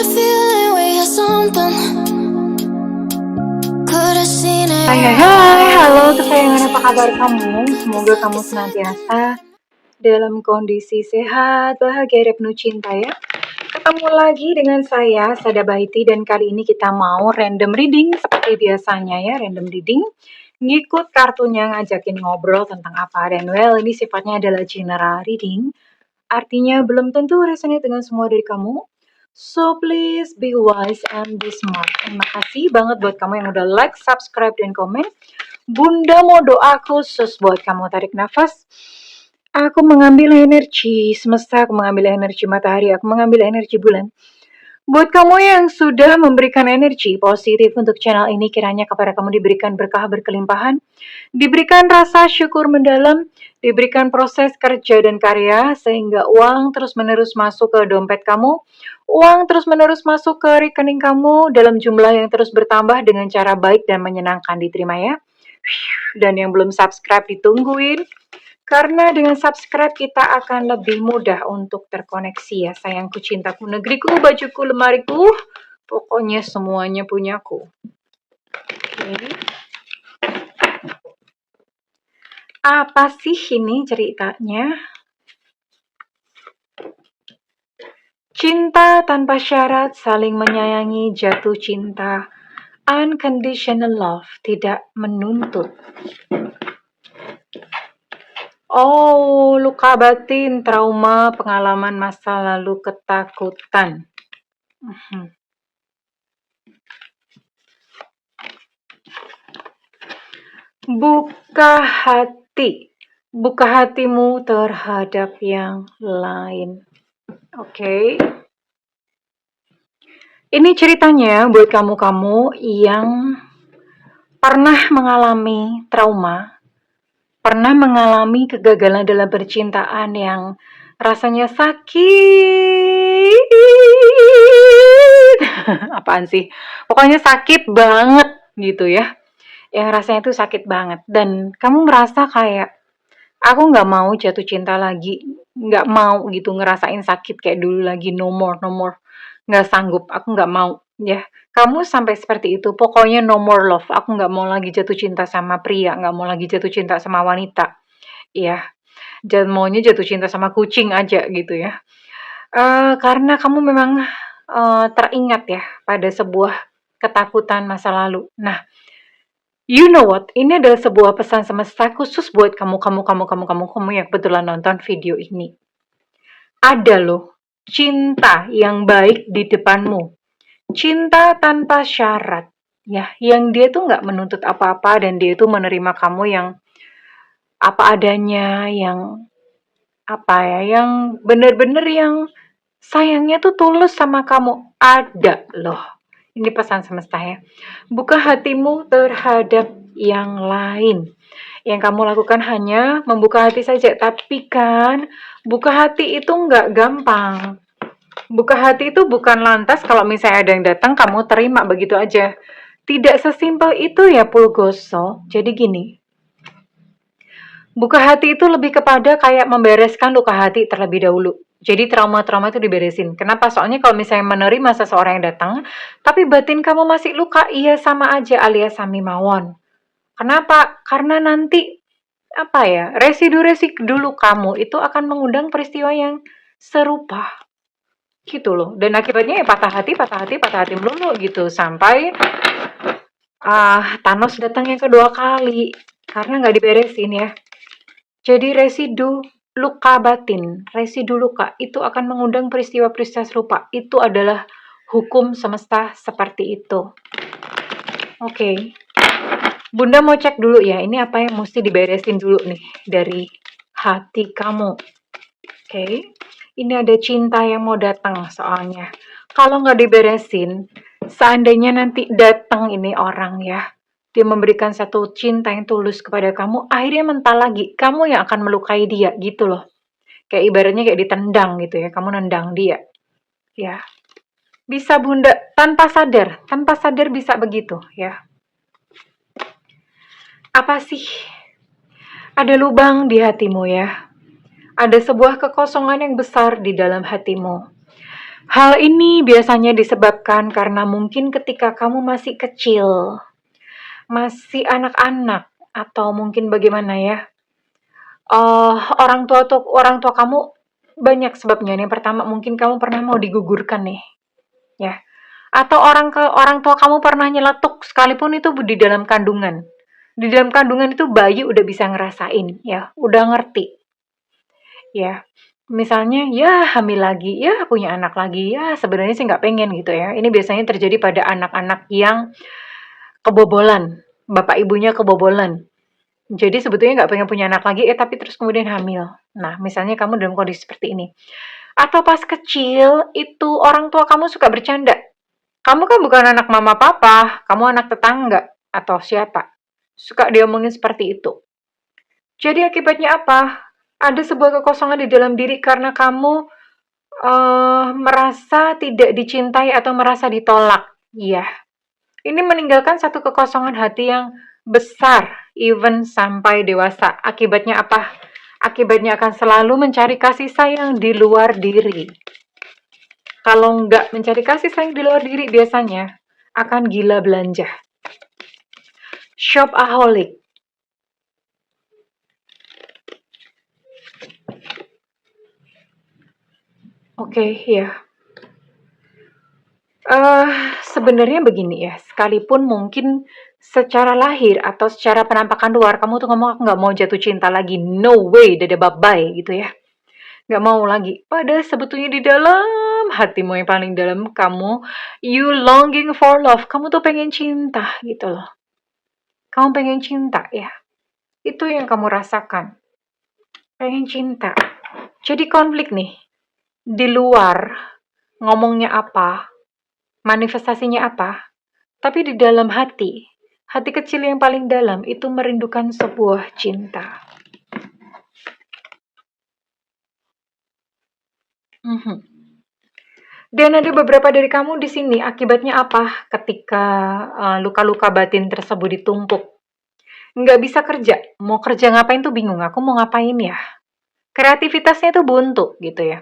feeling we had something. Could have seen it. Hai, halo kesayangan, apa kabar kamu? Semoga kamu senantiasa dalam kondisi sehat, bahagia, dan penuh cinta ya. Ketemu lagi dengan saya, Sada Baiti, dan kali ini kita mau random reading seperti biasanya ya, random reading. Ngikut kartunya ngajakin ngobrol tentang apa, dan well ini sifatnya adalah general reading. Artinya belum tentu resonate dengan semua dari kamu. So please be wise and be smart. Terima kasih banget buat kamu yang udah like, subscribe, dan komen. Bunda mau doa khusus buat kamu. Tarik nafas. Aku mengambil energi semesta, aku mengambil energi matahari, aku mengambil energi bulan. Buat kamu yang sudah memberikan energi positif untuk channel ini, kiranya kepada kamu diberikan berkah berkelimpahan, diberikan rasa syukur mendalam, diberikan proses kerja dan karya, sehingga uang terus-menerus masuk ke dompet kamu, uang terus-menerus masuk ke rekening kamu dalam jumlah yang terus bertambah dengan cara baik dan menyenangkan. Diterima ya. Dan yang belum subscribe ditungguin, karena dengan subscribe kita akan lebih mudah untuk terkoneksi ya. Sayangku, cintaku, negeriku, bajuku, lemariku, pokoknya semuanya punyaku. Oke. Apa sih ini ceritanya? Cinta tanpa syarat, saling menyayangi, jatuh cinta. Unconditional love, tidak menuntut. Oh, luka batin, trauma, pengalaman masa lalu, ketakutan. Buka hati. Buka hatimu terhadap yang lain. Oke. Ini ceritanya buat kamu-kamu yang pernah mengalami trauma, pernah mengalami kegagalan dalam percintaan yang rasanya sakit. Apaan sih? Pokoknya sakit banget gitu ya. Yang rasanya itu sakit banget. Dan kamu merasa kayak, aku nggak mau jatuh cinta lagi, nggak mau gitu ngerasain sakit kayak dulu lagi, no more, nggak sanggup, aku nggak mau ya. Kamu sampai seperti itu, pokoknya no more love, aku nggak mau lagi jatuh cinta sama pria, nggak mau lagi jatuh cinta sama wanita, ya. Dan maunya jatuh cinta sama kucing aja gitu ya. Karena kamu memang teringat ya pada sebuah ketakutan masa lalu. Nah, you know what? Ini adalah sebuah pesan semesta khusus buat kamu yang kebetulan nonton video ini. Ada loh cinta yang baik di depanmu. Cinta tanpa syarat. Ya, yang dia tuh nggak menuntut apa-apa dan dia tuh menerima kamu yang apa adanya, yang apa ya, yang bener-bener yang sayangnya tuh tulus sama kamu. Ada loh. Ini pesan semesta ya. Buka hatimu terhadap yang lain. Yang kamu lakukan hanya membuka hati saja. Tapi kan, buka hati itu nggak gampang. Buka hati itu bukan lantas kalau misalnya ada yang datang, kamu terima begitu aja. Tidak sesimpel itu ya, Pulgoso. Jadi gini, buka hati itu lebih kepada kayak membereskan luka hati terlebih dahulu. Jadi trauma-trauma itu diberesin. Kenapa? Soalnya kalau misalnya menerima seseorang yang datang, tapi batin kamu masih luka, iya sama aja alias sami mawon. Kenapa? Karena nanti apa ya, residu-residu kamu itu akan mengundang peristiwa yang serupa. Gitu loh. Dan akibatnya ya patah hati melulu gitu. Sampai Thanos datang yang kedua kali. Karena nggak diberesin ya. Jadi residu luka batin, residu luka itu akan mengundang peristiwa-peristiwa serupa. Itu adalah hukum semesta seperti itu. Oke. Bunda mau cek dulu ya, ini apa yang mesti diberesin dulu nih dari hati kamu. Oke. Ini ada cinta yang mau datang soalnya. Kalau nggak diberesin, seandainya nanti datang ini orang ya, dia memberikan satu cinta yang tulus kepada kamu, akhirnya mental lagi, kamu yang akan melukai dia gitu loh. Kayak ibaratnya kayak ditendang gitu ya, kamu nendang dia. Ya. Bisa Bunda, tanpa sadar bisa begitu ya. Apa sih? Ada lubang di hatimu ya. Ada sebuah kekosongan yang besar di dalam hatimu. Hal ini biasanya disebabkan karena mungkin ketika kamu masih kecil, masih anak-anak, atau mungkin bagaimana ya, orang tua kamu banyak sebabnya. Yang pertama mungkin kamu pernah mau digugurkan nih, ya. Atau orang tua kamu pernah nyeletuk sekalipun itu di dalam kandungan. Di dalam kandungan itu bayi udah bisa ngerasain, ya, udah ngerti, ya. Misalnya, ya hamil lagi, ya punya anak lagi, ya sebenarnya sih nggak pengen gitu ya. Ini biasanya terjadi pada anak-anak yang kebobolan, bapak ibunya kebobolan. Jadi sebetulnya nggak pengen punya anak lagi, tapi terus kemudian hamil. Nah, misalnya kamu dalam kondisi seperti ini. Atau pas kecil, itu orang tua kamu suka bercanda. Kamu kan bukan anak mama papa, kamu anak tetangga atau siapa. Suka diomongin seperti itu. Jadi akibatnya apa? Ada sebuah kekosongan di dalam diri karena kamu merasa tidak dicintai atau merasa ditolak. Iya, ini meninggalkan satu kekosongan hati yang besar, even sampai dewasa. Akibatnya apa? Akibatnya akan selalu mencari kasih sayang di luar diri. Kalau nggak mencari kasih sayang di luar diri, biasanya akan gila belanja. Shopaholic. Oke, ya. Sebenarnya begini ya, sekalipun mungkin secara lahir atau secara penampakan luar kamu tuh ngomong, "Aku nggak mau jatuh cinta lagi, no way, dadah bye-bye," gitu ya. Nggak mau lagi. Padahal sebetulnya di dalam hatimu yang paling dalam kamu, you longing for love. Kamu tuh pengen cinta gitu loh. Kamu pengen cinta ya. Itu yang kamu rasakan. Pengen cinta. Jadi konflik nih. Di luar ngomongnya apa, manifestasinya apa, tapi di dalam hati, hati kecil yang paling dalam itu merindukan sebuah cinta. Mhm. Dan ada beberapa dari kamu di sini, akibatnya apa ketika luka-luka batin tersebut ditumpuk? Nggak bisa kerja, mau kerja ngapain tuh bingung, aku mau ngapain ya? Kreativitasnya tuh buntu gitu ya.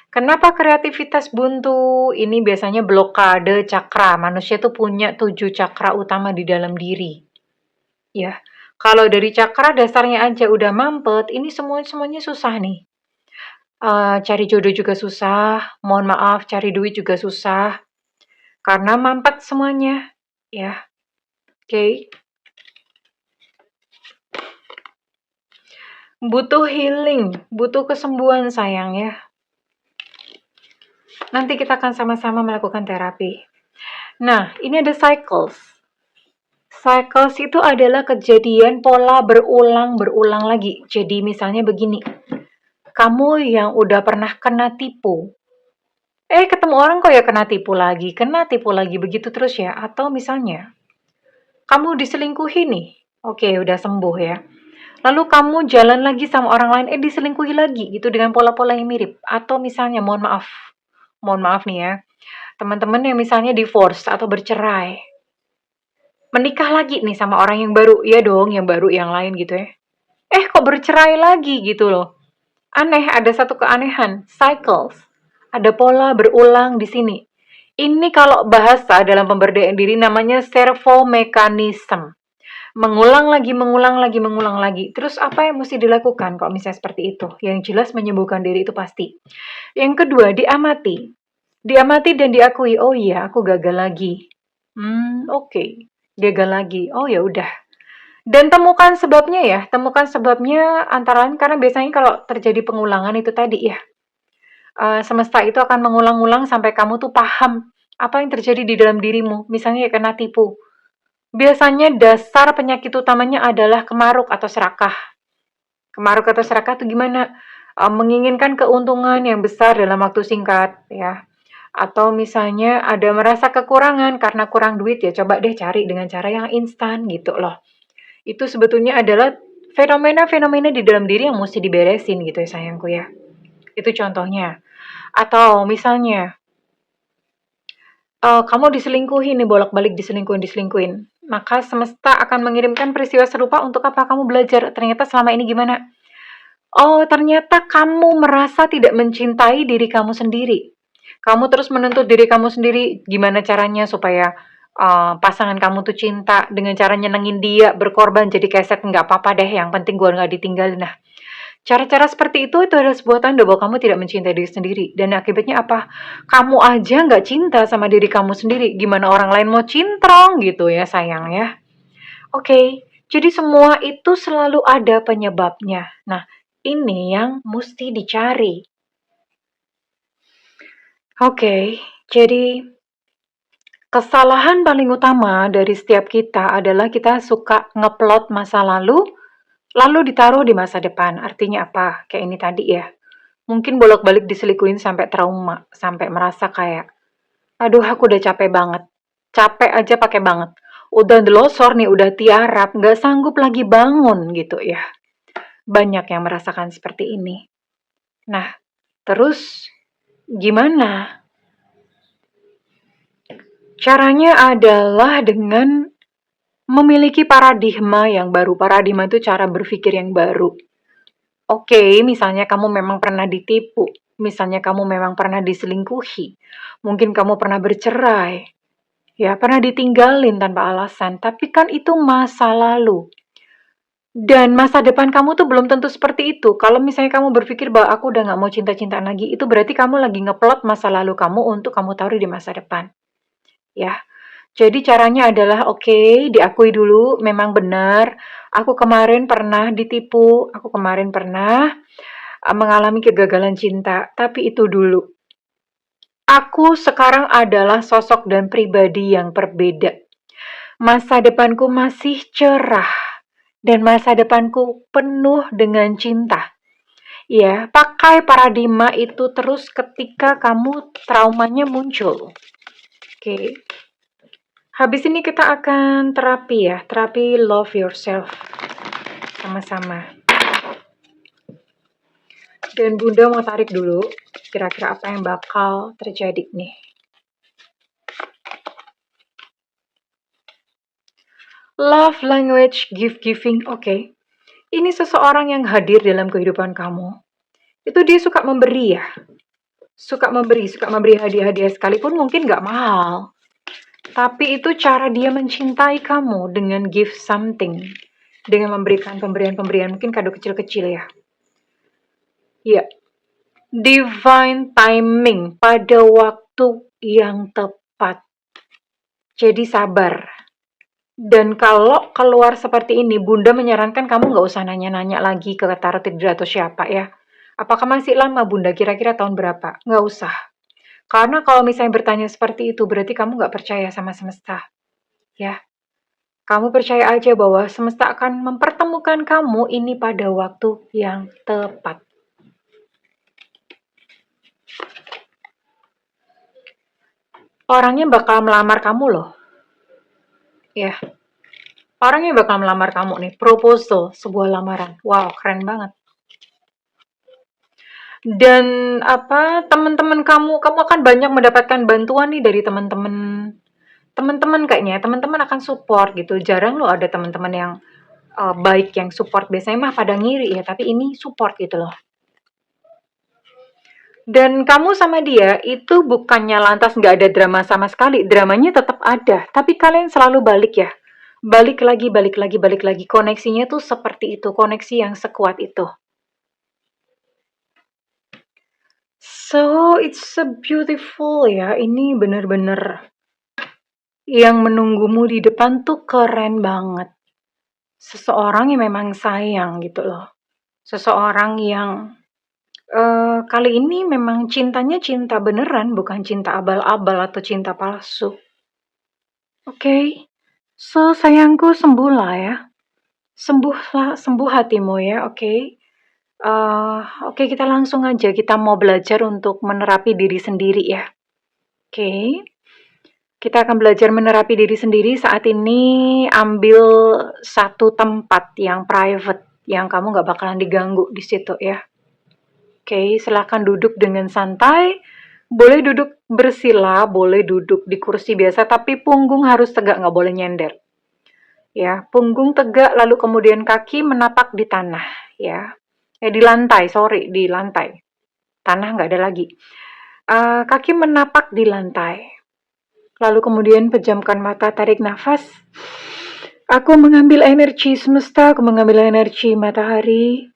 Kenapa kreativitas buntu? Ini biasanya blokade cakra. Manusia tuh punya 7 cakra utama di dalam diri. Ya, kalau dari cakra dasarnya aja udah mampet, ini semuanya susah nih. Cari jodoh juga susah, mohon maaf, cari duit juga susah, karena mampet semuanya, ya. Oke. Butuh healing, butuh kesembuhan sayang ya. Nanti kita akan sama-sama melakukan terapi. Nah, ini ada cycles. Cycles itu adalah kejadian pola berulang-berulang lagi. Jadi misalnya begini, kamu yang udah pernah kena tipu, ketemu orang kok ya kena tipu lagi, begitu terus ya. Atau misalnya, kamu diselingkuhi nih, oke udah sembuh ya. Lalu kamu jalan lagi sama orang lain, diselingkuhi lagi gitu dengan pola-pola yang mirip. Atau misalnya, mohon maaf nih ya, teman-teman yang misalnya divorce atau bercerai, menikah lagi nih sama orang yang baru, ya dong, yang baru yang lain gitu ya. Kok bercerai lagi gitu loh. Aneh, ada satu keanehan, cycles. Ada pola berulang di sini. Ini kalau bahasa dalam pemberdayaan diri namanya servo mekanisme. Mengulang lagi, mengulang lagi, mengulang lagi. Terus apa yang mesti dilakukan kalau misalnya seperti itu? Yang jelas menyembuhkan diri itu pasti. Yang kedua, diamati. Diamati dan diakui, oh iya aku gagal lagi. Oke. Gagal lagi. Oh ya udah. Dan temukan sebabnya ya. Temukan sebabnya antara lain karena biasanya kalau terjadi pengulangan itu tadi ya. Semesta itu akan mengulang-ulang sampai kamu tuh paham apa yang terjadi di dalam dirimu. Misalnya ya kena tipu. Biasanya dasar penyakit utamanya adalah kemaruk atau serakah. Kemaruk atau serakah itu gimana? Menginginkan keuntungan yang besar dalam waktu singkat ya. Atau misalnya ada merasa kekurangan karena kurang duit ya coba deh cari dengan cara yang instan gitu loh. Itu sebetulnya adalah fenomena-fenomena di dalam diri yang mesti diberesin gitu ya sayangku ya. Itu contohnya. Atau misalnya kamu diselingkuhin nih, bolak-balik diselingkuhin. Maka semesta akan mengirimkan peristiwa serupa untuk apa? Kamu belajar, ternyata selama ini gimana? Oh, ternyata kamu merasa tidak mencintai diri kamu sendiri. Kamu terus menuntut diri kamu sendiri, gimana caranya supaya pasangan kamu tuh cinta dengan cara nyenengin dia, berkorban jadi keset, nggak apa-apa deh, yang penting gue nggak ditinggalin. Nah, cara-cara seperti itu adalah sebuah tanda bahwa kamu tidak mencintai diri sendiri. Dan akibatnya apa? Kamu aja nggak cinta sama diri kamu sendiri. Gimana orang lain mau cintrong gitu ya sayang ya. Oke, jadi semua itu selalu ada penyebabnya. Nah, ini yang mesti dicari. Oke, jadi kesalahan paling utama dari setiap kita adalah kita suka ngeplot masa lalu ditaruh di masa depan. Artinya apa? Kayak ini tadi ya. Mungkin bolak-balik diselingkuhin sampai trauma, sampai merasa kayak, aduh aku udah capek banget. Capek aja pakai banget. Udah delosor nih, udah tiarap, nggak sanggup lagi bangun gitu ya. Banyak yang merasakan seperti ini. Nah, terus gimana? Caranya adalah dengan memiliki paradigma yang baru. Paradigma itu cara berpikir yang baru. Oke, misalnya kamu memang pernah ditipu, misalnya kamu memang pernah diselingkuhi, mungkin kamu pernah bercerai, ya pernah ditinggalin tanpa alasan, tapi kan itu masa lalu. Dan masa depan kamu tuh belum tentu seperti itu. Kalau misalnya kamu berpikir bahwa aku udah gak mau cinta-cintaan lagi, itu berarti kamu lagi ngeplot masa lalu kamu untuk kamu taruh di masa depan. Ya, jadi caranya adalah oke, diakui dulu memang benar, aku kemarin pernah ditipu, aku kemarin pernah mengalami kegagalan cinta, tapi itu dulu. Aku sekarang adalah sosok dan pribadi yang berbeda. Masa depanku masih cerah dan masa depanku penuh dengan cinta. Ya, pakai paradigma itu terus ketika kamu traumanya muncul. Oke. Habis ini kita akan terapi ya, terapi love yourself. Sama-sama. Dan Bunda mau tarik dulu, kira-kira apa yang bakal terjadi nih. Love language gift-giving, oke. Ini seseorang yang hadir dalam kehidupan kamu. Itu dia suka memberi ya. Suka memberi hadiah-hadiah sekalipun mungkin gak mahal. Tapi itu cara dia mencintai kamu dengan give something. Dengan memberikan pemberian-pemberian, mungkin kado kecil-kecil ya. Ya, divine timing pada waktu yang tepat. Jadi sabar. Dan kalau keluar seperti ini, Bunda menyarankan kamu nggak usah nanya-nanya lagi ke tarot atau siapa ya. Apakah masih lama Bunda? Kira-kira tahun berapa? Nggak usah. Karena kalau misalnya bertanya seperti itu, berarti kamu nggak percaya sama semesta. Ya, kamu percaya aja bahwa semesta akan mempertemukan kamu ini pada waktu yang tepat. Orangnya bakal melamar kamu loh. Ya, orangnya bakal melamar kamu nih. Proposal, sebuah lamaran. Wow, keren banget. Dan teman-teman kamu akan banyak mendapatkan bantuan nih dari teman-teman kayaknya. Teman-teman akan support gitu. Jarang loh ada teman-teman yang baik yang support. Biasanya mah pada ngiri ya, tapi ini support gitu loh. Dan kamu sama dia itu bukannya lantas nggak ada drama sama sekali. Dramanya tetap ada, tapi kalian selalu balik ya. Balik lagi. Koneksinya tuh seperti itu, koneksi yang sekuat itu. So, it's a beautiful ya. Ini bener-bener yang menunggumu di depan tuh keren banget. Seseorang yang memang sayang gitu loh. Seseorang yang kali ini memang cintanya cinta beneran, bukan cinta abal-abal atau cinta palsu. Oke. So, sayangku sembuhlah ya. Sembuh hatimu ya, oke. Oke, kita langsung aja. Kita mau belajar untuk menerapi diri sendiri ya. Oke. Kita akan belajar menerapi diri sendiri. Saat ini ambil satu tempat yang private, yang kamu gak bakalan diganggu di situ ya. Oke, silakan duduk dengan santai. Boleh duduk bersila, boleh duduk di kursi biasa, tapi punggung harus tegak, gak boleh nyender. Ya, punggung tegak, lalu kemudian kaki menapak di tanah ya. Di lantai. Tanah nggak ada lagi. Kaki menapak di lantai. Lalu kemudian pejamkan mata, tarik nafas. Aku mengambil energi semesta, aku mengambil energi matahari.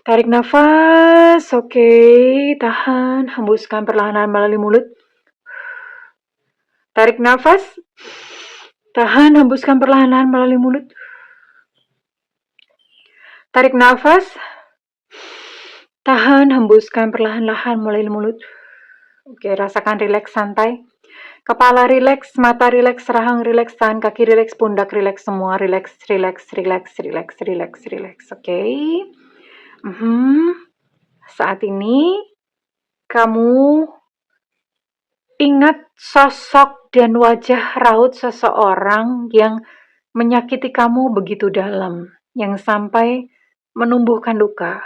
Tarik nafas, oke, tahan, hembuskan perlahan melalui mulut. Tarik nafas, tahan, hembuskan perlahan melalui mulut. Tarik nafas, tahan, hembuskan perlahan-lahan melalui mulut. Oke, rasakan rileks, santai. Kepala rileks, mata rileks, rahang rileks, tangan kaki rileks, pundak rileks, semua rileks, rileks, rileks, rileks, rileks, rileks. Oke. Saat ini kamu ingat sosok dan wajah raut seseorang yang menyakiti kamu begitu dalam, yang sampai menumbuhkan luka.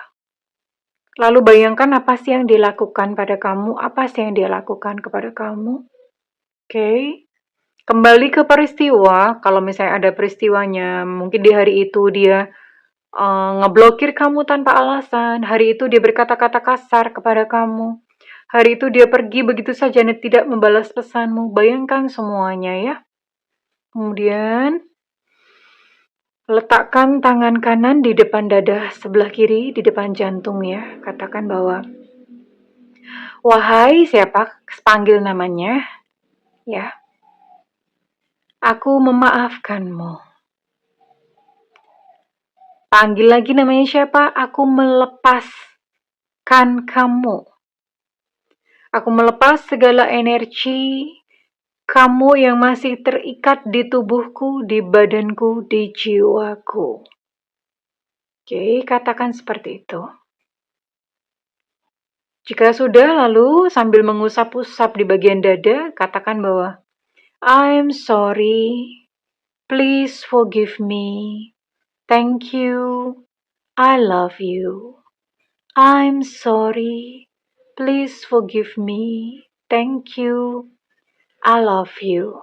Lalu bayangkan apa sih yang dilakukan pada kamu, apa sih yang dia lakukan kepada kamu. Oke. Kembali ke peristiwa, kalau misalnya ada peristiwanya, mungkin di hari itu dia ngeblokir kamu tanpa alasan, hari itu dia berkata-kata kasar kepada kamu, hari itu dia pergi begitu saja dan tidak membalas pesanmu. Bayangkan semuanya ya. Kemudian letakkan tangan kanan di depan dada sebelah kiri, di depan jantung ya. Katakan bahwa, wahai siapa, panggil namanya, ya. Aku memaafkanmu. Panggil lagi namanya siapa? Aku melepaskan kamu. Aku melepas segala energi kamu yang masih terikat di tubuhku, di badanku, di jiwaku. Oke, katakan seperti itu. Jika sudah, lalu sambil mengusap-usap di bagian dada, katakan bahwa I'm sorry, please forgive me, thank you, I love you. I'm sorry, please forgive me, thank you, I love you.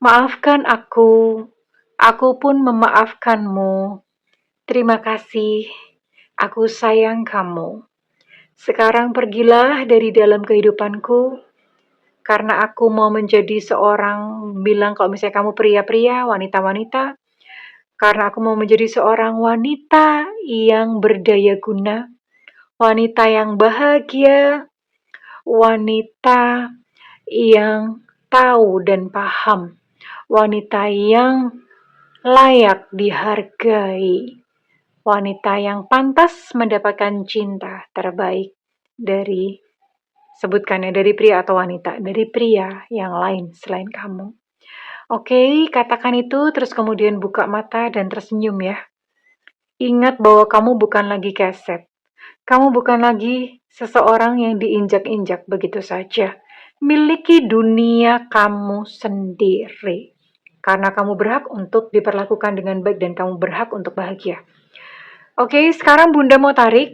Maafkan aku pun memaafkanmu. Terima kasih, aku sayang kamu. Sekarang pergilah dari dalam kehidupanku, karena aku mau menjadi seorang, bilang kalau misalnya kamu pria-pria, wanita-wanita, karena aku mau menjadi seorang wanita yang berdaya guna, wanita yang bahagia, wanita yang tahu dan paham, wanita yang layak dihargai, wanita yang pantas mendapatkan cinta terbaik dari, sebutkannya dari pria atau wanita, dari pria yang lain selain kamu. Oke, katakan itu, terus kemudian buka mata dan tersenyum ya. Ingat bahwa kamu bukan lagi keset. Kamu bukan lagi seseorang yang diinjak-injak begitu saja. Miliki dunia kamu sendiri. Karena kamu berhak untuk diperlakukan dengan baik dan kamu berhak untuk bahagia. Oke, sekarang Bunda mau tarik.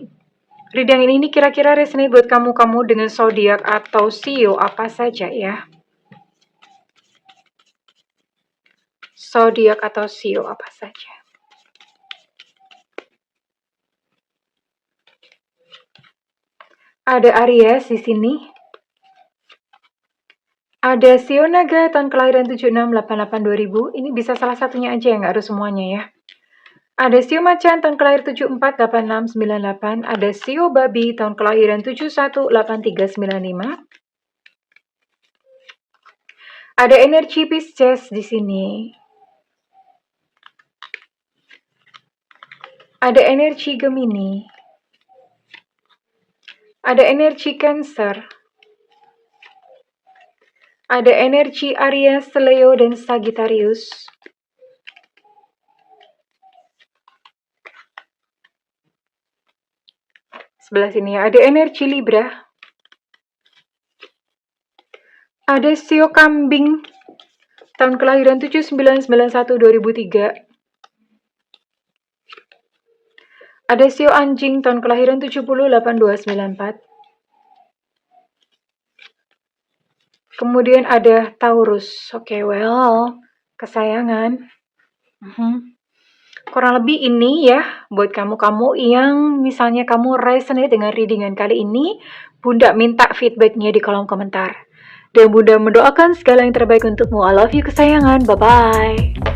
Reading ini kira-kira resonate buat kamu dengan zodiak atau sio apa saja ya. Zodiak atau sio apa saja. Ada Aries di sini. Ada sio naga tahun kelahiran 7688 2000. Ini bisa salah satunya aja ya, nggak harus semuanya ya. Ada sio macan tahun kelahiran 748698. Ada sio babi tahun kelahiran 718395. Ada energi Pisces di sini. Ada energi Gemini. Ada energi Cancer. Ada energi Aries, Leo, dan Sagittarius. Sebelah sini ya, ada energi Libra. Ada sio kambing tahun kelahiran 7991 2003. Ada sio anjing tahun kelahiran 708294. Kemudian ada Taurus. Oke, well, kesayangan. Kurang lebih ini ya, buat kamu-kamu yang misalnya kamu resonate dengan readingan kali ini, Bunda minta feedbacknya di kolom komentar. Dan Bunda mendoakan segala yang terbaik untukmu. I love you kesayangan. Bye-bye.